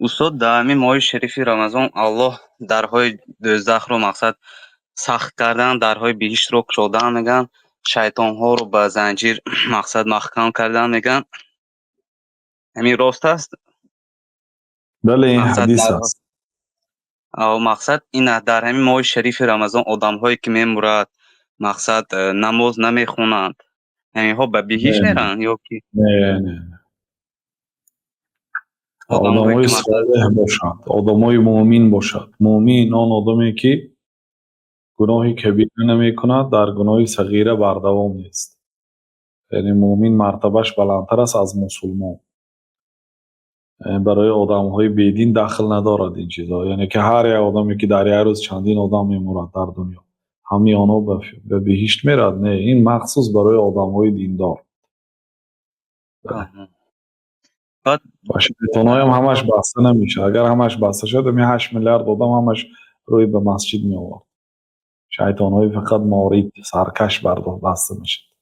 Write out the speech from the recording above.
استاد در همین ماه شریف رمضان الله درهای دوزخ رو مقصد سخت کردن، درهای بهشت رو گشودن میگن، شیطان ها رو به زنجیر مقصد محکم کردن میگن. همین راست است؟ بله این مقصد حدیث درها است. او مقصد این در همین ماه شریف رمضان آدم هایی که میمورد مقصد نماز نمیخونند، همین ها به بهشت نه میرن یا که نه نه، آدم هایی آدمای که مقصد صالح باشند، آدمای مؤمن باشد. مؤمن آن آدمی که گناهی کبیره نمی کند، در گناهی صغیره بردوام نیست. یعنی مؤمن مرتبهش بلندتر است از مسلمان. برای آدم های بیدین دخل ندارد این چیزا. یعنی که هر یک آدمی که در یک روز چندین آدم میمورد در دنیا، همه آنها به بهشت میرد؟ نه، این مخصوص برای آدم های دیندار. آها. بعد و شیطان های هم همش بسته نمیشه. اگر همش بسته شد، می 8 میلیارد آدم همش روی به مسجد می آورد. شیطان های فقط مارید سرکش بسته میشه.